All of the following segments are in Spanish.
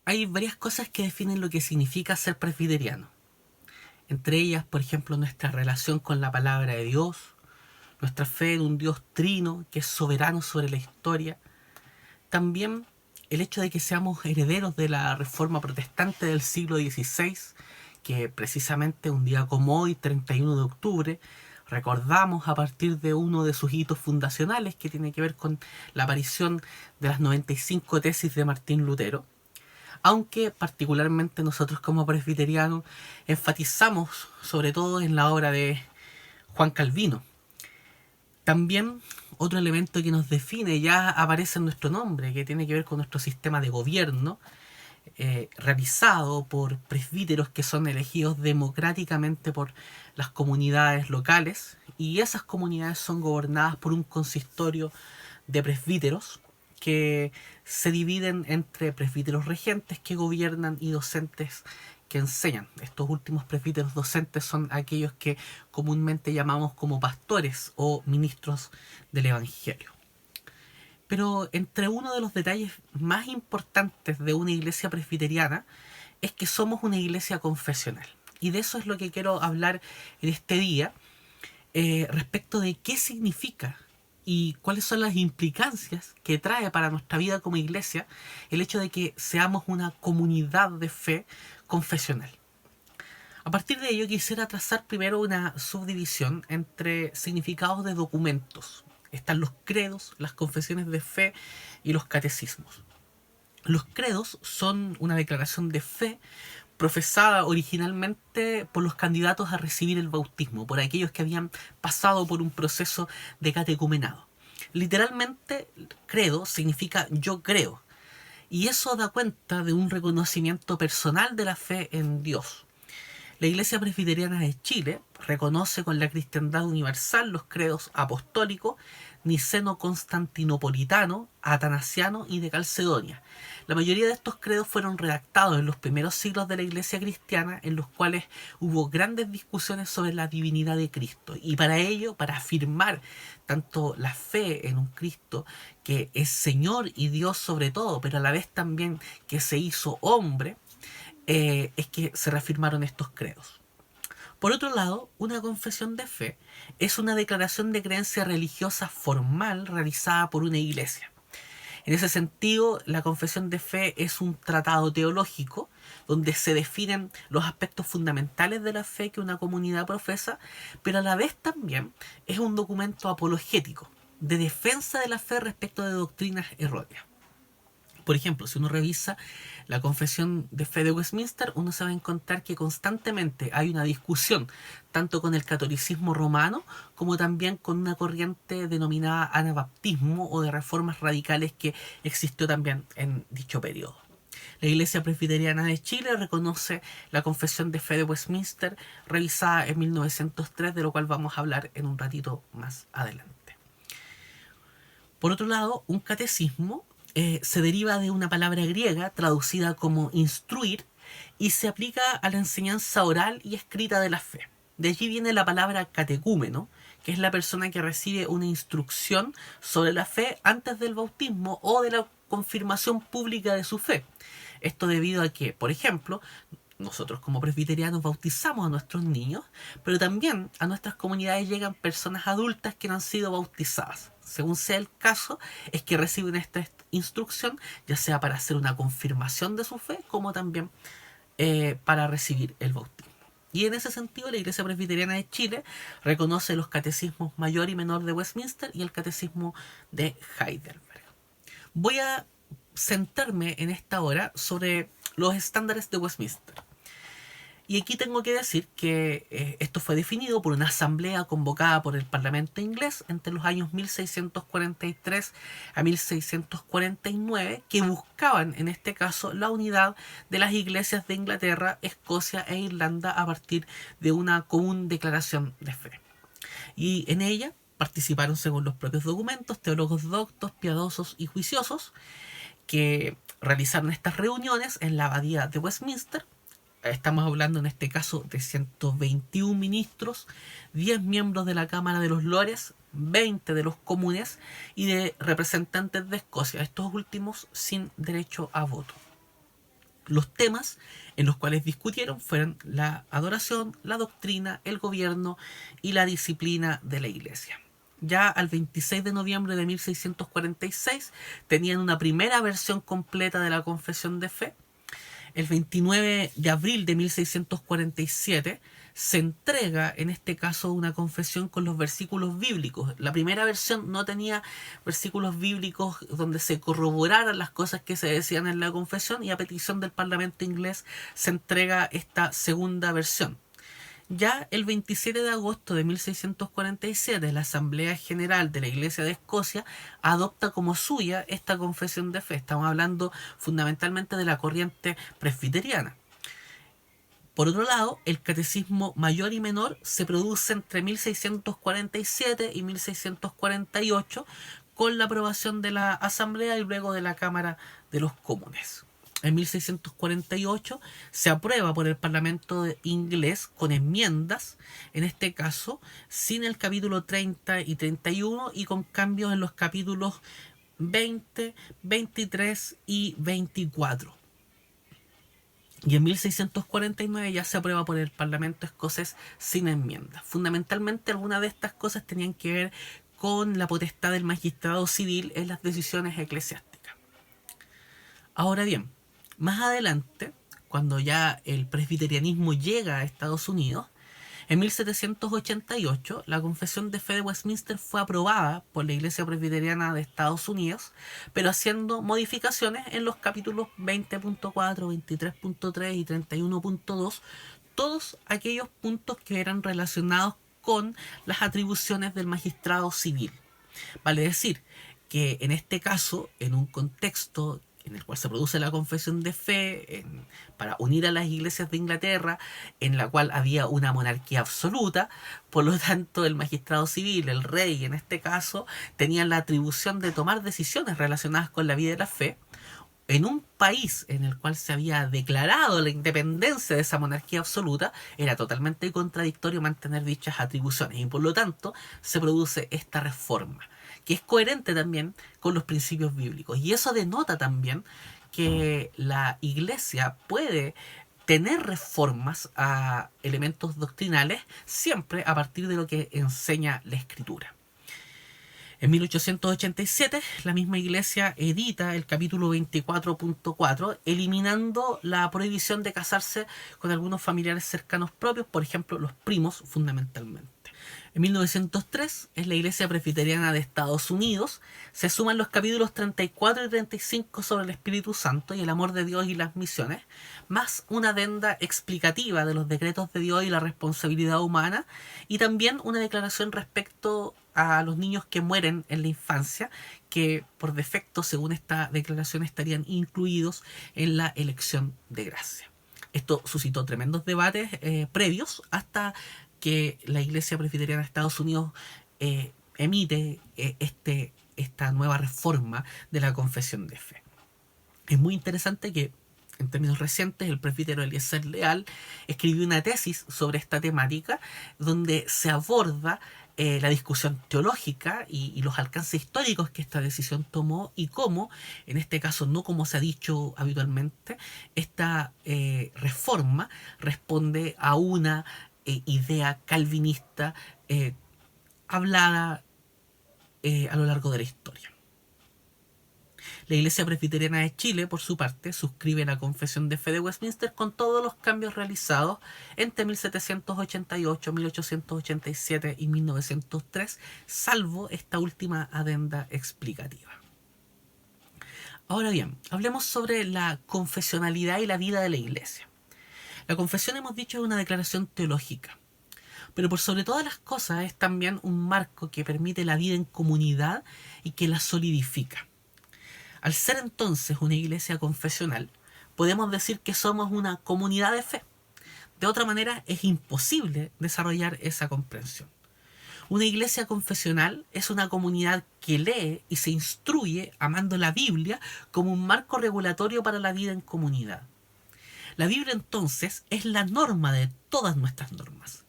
hay varias cosas que definen lo que significa ser presbiteriano. Entre ellas, por ejemplo, nuestra relación con la palabra de Dios, nuestra fe en un Dios trino que es soberano sobre la historia. También el hecho de que seamos herederos de la Reforma Protestante del siglo XVI, que precisamente un día como hoy, 31 de octubre, recordamos a partir de uno de sus hitos fundacionales que tiene que ver con la aparición de las 95 tesis de Martín Lutero. Aunque particularmente nosotros como presbiterianos enfatizamos sobre todo en la obra de Juan Calvino. También otro elemento que nos define ya aparece en nuestro nombre, que tiene que ver con nuestro sistema de gobierno, realizado por presbíteros que son elegidos democráticamente por las comunidades locales, y esas comunidades son gobernadas por un consistorio de presbíteros que se dividen entre presbíteros regentes que gobiernan y docentes que enseñan. Estos últimos presbíteros docentes son aquellos que comúnmente llamamos como pastores o ministros del Evangelio. Pero entre uno de los detalles más importantes de una iglesia presbiteriana es que somos una iglesia confesional. Y de eso es lo que quiero hablar en este día, respecto de qué significa y cuáles son las implicancias que trae para nuestra vida como iglesia el hecho de que seamos una comunidad de fe confesional. A partir de ello quisiera trazar primero una subdivisión entre significados de documentos. Están los credos, las confesiones de fe y los catecismos. Los credos son una declaración de fe profesada originalmente por los candidatos a recibir el bautismo, por aquellos que habían pasado por un proceso de catecumenado. Literalmente, credo significa yo creo, y eso da cuenta de un reconocimiento personal de la fe en Dios. La Iglesia Presbiteriana de Chile reconoce con la cristiandad universal los credos apostólico, niceno-constantinopolitano, atanasiano y de Calcedonia. La mayoría de estos credos fueron redactados en los primeros siglos de la Iglesia cristiana, en los cuales hubo grandes discusiones sobre la divinidad de Cristo. Y para ello, para afirmar tanto la fe en un Cristo que es Señor y Dios sobre todo, pero a la vez también que se hizo hombre, es que se reafirmaron estos credos. Por otro lado, una confesión de fe es una declaración de creencia religiosa formal realizada por una iglesia. En ese sentido, la confesión de fe es un tratado teológico donde se definen los aspectos fundamentales de la fe que una comunidad profesa, pero a la vez también es un documento apologético, de defensa de la fe respecto de doctrinas erróneas. Por ejemplo, si uno revisa la Confesión de Fe de Westminster, uno se va a encontrar que constantemente hay una discusión, tanto con el catolicismo romano como también con una corriente denominada anabaptismo o de reformas radicales que existió también en dicho periodo. La Iglesia Presbiteriana de Chile reconoce la Confesión de Fe de Westminster, revisada en 1903, de lo cual vamos a hablar en un ratito más adelante. Por otro lado, un catecismo se deriva de una palabra griega traducida como instruir y se aplica a la enseñanza oral y escrita de la fe. De allí viene la palabra catecúmeno, que es la persona que recibe una instrucción sobre la fe antes del bautismo o de la confirmación pública de su fe. Esto debido a que, por ejemplo, nosotros como presbiterianos bautizamos a nuestros niños, pero también a nuestras comunidades llegan personas adultas que no han sido bautizadas. Según sea el caso, es que reciben esta instrucción, ya sea para hacer una confirmación de su fe, como también para recibir el bautismo. Y en ese sentido, la Iglesia Presbiteriana de Chile reconoce los catecismos mayor y menor de Westminster y el catecismo de Heidelberg. Voy a centrarme en esta hora sobre los estándares de Westminster. Y aquí tengo que decir que esto fue definido por una asamblea convocada por el Parlamento inglés entre los años 1643 a 1649, que buscaban en este caso la unidad de las iglesias de Inglaterra, Escocia e Irlanda a partir de una común declaración de fe. Y en ella participaron, según los propios documentos, teólogos doctos, piadosos y juiciosos que realizaron estas reuniones en la abadía de Westminster. Estamos hablando en este caso de 121 ministros, 10 miembros de la Cámara de los Lores, 20 de los comunes y de representantes de Escocia, estos últimos sin derecho a voto. Los temas en los cuales discutieron fueron la adoración, la doctrina, el gobierno y la disciplina de la Iglesia. Ya al 26 de noviembre de 1646 tenían una primera versión completa de la Confesión de Fe. El 29 de abril de 1647 se entrega en este caso una confesión con los versículos bíblicos. La primera versión no tenía versículos bíblicos donde se corroboraran las cosas que se decían en la confesión, y a petición del Parlamento inglés se entrega esta segunda versión. Ya el 27 de agosto de 1647, la Asamblea General de la Iglesia de Escocia adopta como suya esta confesión de fe. Estamos hablando fundamentalmente de la corriente presbiteriana. Por otro lado, el catecismo mayor y menor se produce entre 1647 y 1648 con la aprobación de la Asamblea y luego de la Cámara de los Comunes. En 1648 se aprueba por el Parlamento inglés con enmiendas, en este caso sin el capítulo 30 y 31 y con cambios en los capítulos 20, 23 y 24. Y en 1649 ya se aprueba por el Parlamento escocés sin enmiendas. Fundamentalmente algunas de estas cosas tenían que ver con la potestad del magistrado civil en las decisiones eclesiásticas. Ahora bien, más adelante, cuando ya el presbiterianismo llega a Estados Unidos, en 1788 la Confesión de Fe de Westminster fue aprobada por la Iglesia Presbiteriana de Estados Unidos, pero haciendo modificaciones en los capítulos 20.4, 23.3 y 31.2, todos aquellos puntos que eran relacionados con las atribuciones del magistrado civil. Vale decir que en este caso, en un contexto en el cual se produce la confesión de fe para unir a las iglesias de Inglaterra, en la cual había una monarquía absoluta, por lo tanto el magistrado civil, el rey en este caso, tenían la atribución de tomar decisiones relacionadas con la vida y la fe, en un país en el cual se había declarado la independencia de esa monarquía absoluta. Era totalmente contradictorio mantener dichas atribuciones y por lo tanto se produce esta reforma, que es coherente también con los principios bíblicos. Y eso denota también que la Iglesia puede tener reformas a elementos doctrinales siempre a partir de lo que enseña la Escritura. En 1887, la misma Iglesia edita el capítulo 24.4, eliminando la prohibición de casarse con algunos familiares cercanos propios, por ejemplo, los primos fundamentalmente. En 1903, en la Iglesia Presbiteriana de Estados Unidos, se suman los capítulos 34 y 35 sobre el Espíritu Santo y el amor de Dios y las misiones, más una adenda explicativa de los decretos de Dios y la responsabilidad humana, y también una declaración respecto a los niños que mueren en la infancia, que por defecto, según esta declaración, estarían incluidos en la elección de gracia. Esto suscitó tremendos debates previos hasta que la Iglesia Presbiteriana de Estados Unidos emite esta nueva reforma de la confesión de fe. Es muy interesante que, en términos recientes, el presbítero Eliezer Leal escribió una tesis sobre esta temática donde se aborda la discusión teológica y los alcances históricos que esta decisión tomó y cómo, en este caso no como se ha dicho habitualmente, esta reforma responde a una idea calvinista hablada a lo largo de la historia. La Iglesia Presbiteriana de Chile, por su parte, suscribe la Confesión de Fe de Westminster con todos los cambios realizados entre 1788, 1887 y 1903, salvo esta última adenda explicativa. Ahora bien, hablemos sobre la confesionalidad y la vida de la Iglesia. La confesión, hemos dicho, es una declaración teológica, pero por sobre todas las cosas es también un marco que permite la vida en comunidad y que la solidifica. Al ser entonces una iglesia confesional, podemos decir que somos una comunidad de fe. De otra manera, es imposible desarrollar esa comprensión. Una iglesia confesional es una comunidad que lee y se instruye amando la Biblia como un marco regulatorio para la vida en comunidad. La Biblia entonces es la norma de todas nuestras normas.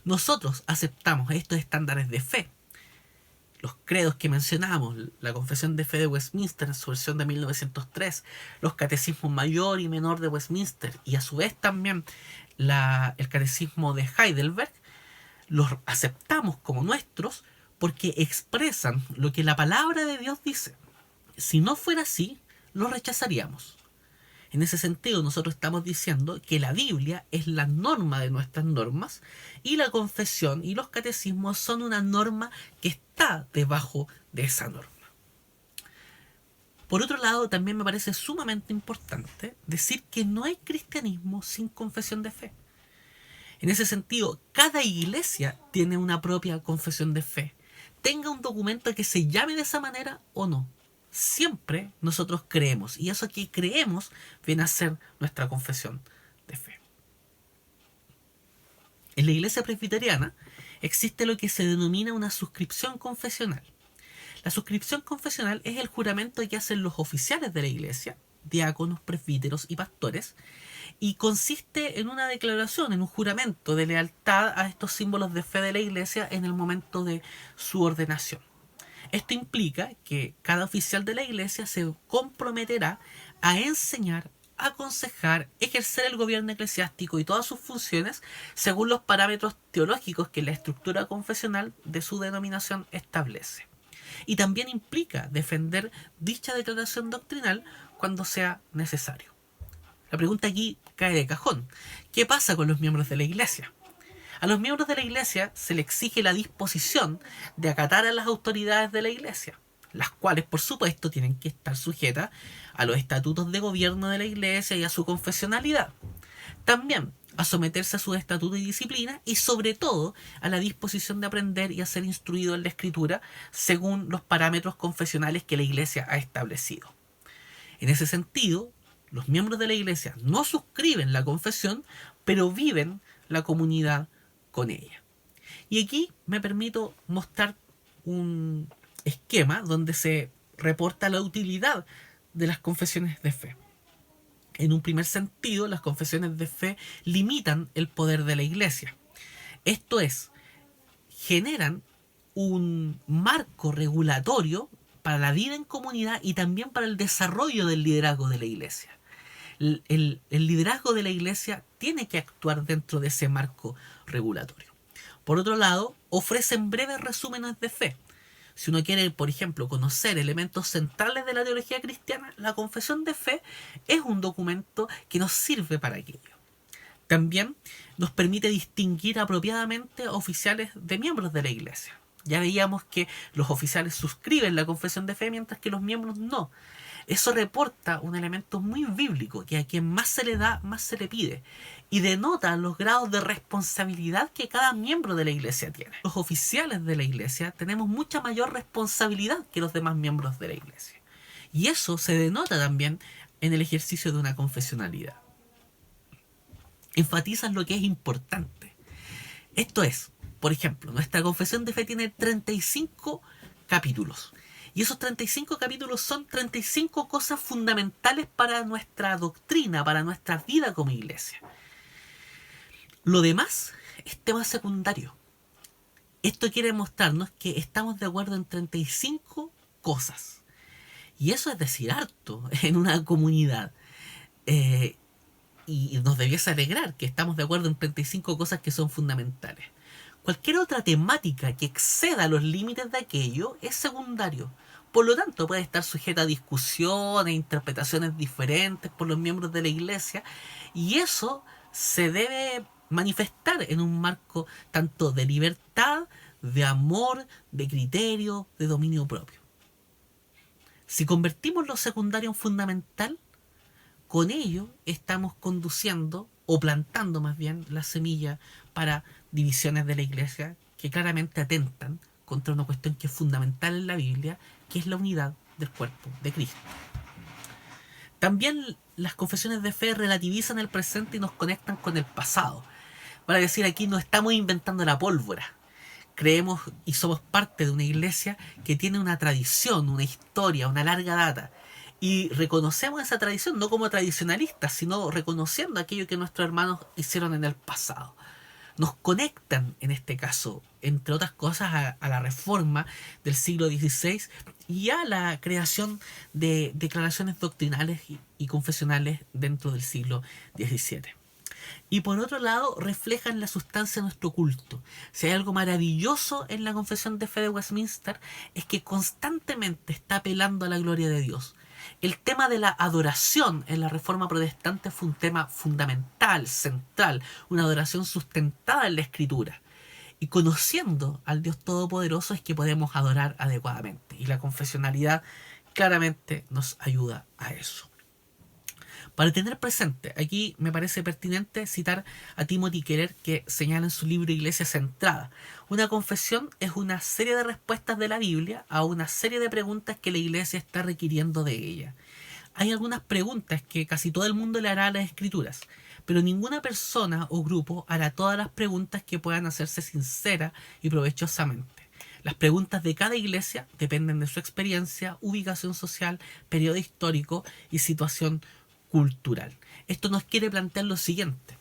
Nosotros aceptamos estos estándares de fe, los credos que mencionamos, la Confesión de Fe de Westminster en su versión de 1903, los catecismos mayor y menor de Westminster y a su vez también el catecismo de Heidelberg, los aceptamos como nuestros porque expresan lo que la palabra de Dios dice. Si no fuera así, los rechazaríamos. En ese sentido, nosotros estamos diciendo que la Biblia es la norma de nuestras normas y la confesión y los catecismos son una norma que está debajo de esa norma. Por otro lado, también me parece sumamente importante decir que no hay cristianismo sin confesión de fe. En ese sentido, cada iglesia tiene una propia confesión de fe, tenga un documento que se llame de esa manera o no. Siempre nosotros creemos, y eso que creemos viene a ser nuestra confesión de fe. En la iglesia presbiteriana existe lo que se denomina una suscripción confesional. La suscripción confesional es el juramento que hacen los oficiales de la iglesia, diáconos, presbíteros y pastores, y consiste en una declaración, en un juramento de lealtad a estos símbolos de fe de la iglesia en el momento de su ordenación. Esto implica que cada oficial de la iglesia se comprometerá a enseñar, aconsejar, ejercer el gobierno eclesiástico y todas sus funciones según los parámetros teológicos que la estructura confesional de su denominación establece. Y también implica defender dicha declaración doctrinal cuando sea necesario. La pregunta aquí cae de cajón. ¿Qué pasa con los miembros de la iglesia? A los miembros de la iglesia se les exige la disposición de acatar a las autoridades de la iglesia, las cuales por supuesto tienen que estar sujetas a los estatutos de gobierno de la iglesia y a su confesionalidad. También a someterse a sus estatutos y disciplina y sobre todo a la disposición de aprender y a ser instruido en la escritura según los parámetros confesionales que la iglesia ha establecido. En ese sentido, los miembros de la iglesia no suscriben la confesión, pero viven la comunidad con ella. Y aquí me permito mostrar un esquema donde se reporta la utilidad de las confesiones de fe. En un primer sentido, las confesiones de fe limitan el poder de la iglesia. Esto es, generan un marco regulatorio para la vida en comunidad y también para el desarrollo del liderazgo de la iglesia. El liderazgo de la iglesia tiene que actuar dentro de ese marco regulatorio. Por otro lado, ofrecen breves resúmenes de fe. Si uno quiere, por ejemplo, conocer elementos centrales de la teología cristiana, la confesión de fe es un documento que nos sirve para aquello. También nos permite distinguir apropiadamente oficiales de miembros de la iglesia. Ya veíamos que los oficiales suscriben la confesión de fe mientras que los miembros no. Eso reporta un elemento muy bíblico, que a quien más se le da, más se le pide, y denota los grados de responsabilidad que cada miembro de la iglesia tiene. Los oficiales de la iglesia tenemos mucha mayor responsabilidad que los demás miembros de la iglesia. Y eso se denota también en el ejercicio de una confesionalidad. Enfatizan lo que es importante. Esto es, por ejemplo, nuestra confesión de fe tiene 35 capítulos. Y esos 35 capítulos son 35 cosas fundamentales para nuestra doctrina, para nuestra vida como iglesia. Lo demás es tema secundario. Esto quiere mostrarnos que estamos de acuerdo en 35 cosas. Y eso es decir harto en una comunidad. Y nos debiese alegrar que estamos de acuerdo en 35 cosas que son fundamentales. Cualquier otra temática que exceda los límites de aquello es secundario. Por lo tanto, puede estar sujeta a discusiones, e interpretaciones diferentes por los miembros de la iglesia, y eso se debe manifestar en un marco tanto de libertad, de amor, de criterio, de dominio propio. Si convertimos lo secundario en fundamental, con ello estamos conduciendo, o plantando más bien, la semilla para divisiones de la iglesia que claramente atentan contra una cuestión que es fundamental en la Biblia, que es la unidad del cuerpo de Cristo. También las confesiones de fe relativizan el presente y nos conectan con el pasado. Para decir, aquí no estamos inventando la pólvora. Creemos y somos parte de una iglesia que tiene una tradición, una historia, una larga data. Y reconocemos esa tradición no como tradicionalistas, sino reconociendo aquello que nuestros hermanos hicieron en el pasado. nos conectan, en este caso, entre otras cosas, a la reforma del siglo XVI y a la creación de declaraciones doctrinales y confesionales dentro del siglo XVII. Y por otro lado, reflejan la sustancia de nuestro culto. Si hay algo maravilloso en la Confesión de Fe de Westminster, es que constantemente está apelando a la gloria de Dios. El tema de la adoración en la Reforma Protestante fue un tema fundamental, central, una adoración sustentada en la Escritura. Y conociendo al Dios Todopoderoso es que podemos adorar adecuadamente. Y la confesionalidad claramente nos ayuda a eso. Para tener presente, aquí me parece pertinente citar a Timothy Keller, que señala en su libro Iglesia Centrada. Una confesión es una serie de respuestas de la Biblia a una serie de preguntas que la Iglesia está requiriendo de ella. Hay algunas preguntas que casi todo el mundo le hará a las Escrituras, pero ninguna persona o grupo hará todas las preguntas que puedan hacerse sincera y provechosamente. Las preguntas de cada iglesia dependen de su experiencia, ubicación social, periodo histórico y situación cultural. Esto nos quiere plantear lo siguiente,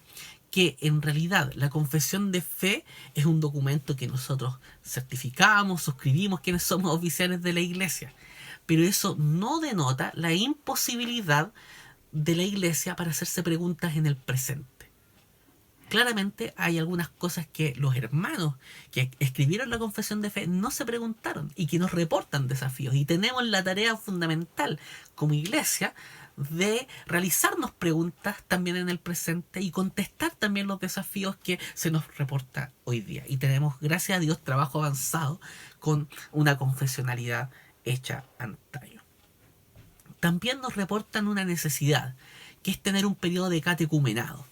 que en realidad la confesión de fe es un documento que nosotros certificamos, suscribimos quienes somos oficiales de la iglesia, pero eso no denota la imposibilidad de la iglesia para hacerse preguntas en el presente. Claramente hay algunas cosas que los hermanos que escribieron la confesión de fe no se preguntaron y que nos reportan desafíos, y tenemos la tarea fundamental como iglesia de realizarnos preguntas también en el presente y contestar también los desafíos que se nos reporta hoy día. Y tenemos, gracias a Dios, trabajo avanzado con una confesionalidad hecha antaño. También nos reportan una necesidad, que es tener un periodo de catecumenado.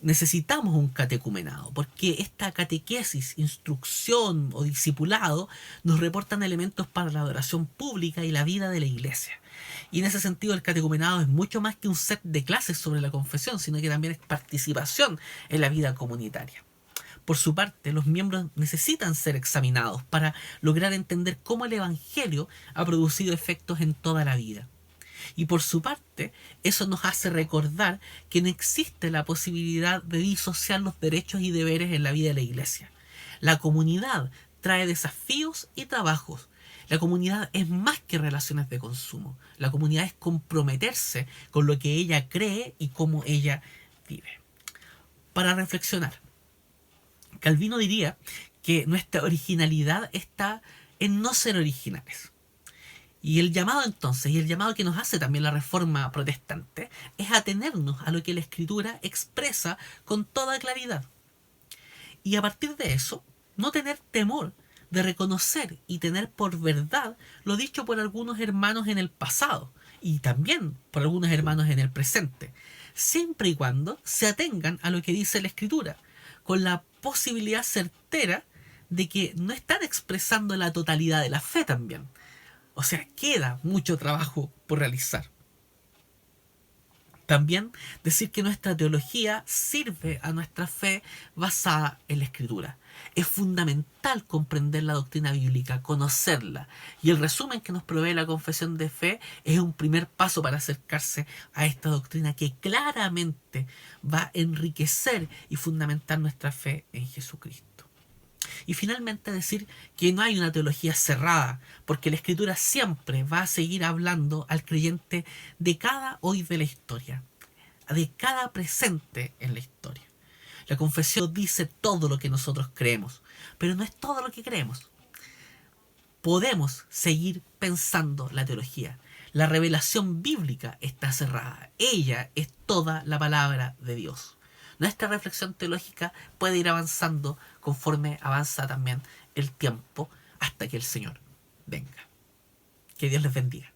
Necesitamos un catecumenado, porque esta catequesis, instrucción o discipulado nos reportan elementos para la adoración pública y la vida de la iglesia. Y en ese sentido el catecumenado es mucho más que un set de clases sobre la confesión, sino que también es participación en la vida comunitaria. Por su parte, los miembros necesitan ser examinados para lograr entender cómo el Evangelio ha producido efectos en toda la vida. Y por su parte, eso nos hace recordar que no existe la posibilidad de disociar los derechos y deberes en la vida de la iglesia. La comunidad trae desafíos y trabajos. La comunidad es más que relaciones de consumo. La comunidad es comprometerse con lo que ella cree y cómo ella vive. Para reflexionar, Calvino diría que nuestra originalidad está en no ser originales. Y el llamado entonces, y el llamado que nos hace también la Reforma Protestante, es atenernos a lo que la Escritura expresa con toda claridad. Y a partir de eso, no tener temor de reconocer y tener por verdad lo dicho por algunos hermanos en el pasado, y también por algunos hermanos en el presente, siempre y cuando se atengan a lo que dice la Escritura, con la posibilidad certera de que no están expresando la totalidad de la fe también. O sea, queda mucho trabajo por realizar. También decir que nuestra teología sirve a nuestra fe basada en la Escritura. Es fundamental comprender la doctrina bíblica, conocerla. Y el resumen que nos provee la confesión de fe es un primer paso para acercarse a esta doctrina que claramente va a enriquecer y fundamentar nuestra fe en Jesucristo. Y finalmente decir que no hay una teología cerrada, porque la Escritura siempre va a seguir hablando al creyente de cada hoy de la historia, de cada presente en la historia. La confesión dice todo lo que nosotros creemos, pero no es todo lo que creemos. Podemos seguir pensando la teología. La revelación bíblica está cerrada. Ella es toda la palabra de Dios. Nuestra reflexión teológica puede ir avanzando conforme avanza también el tiempo hasta que el Señor venga. Que Dios les bendiga.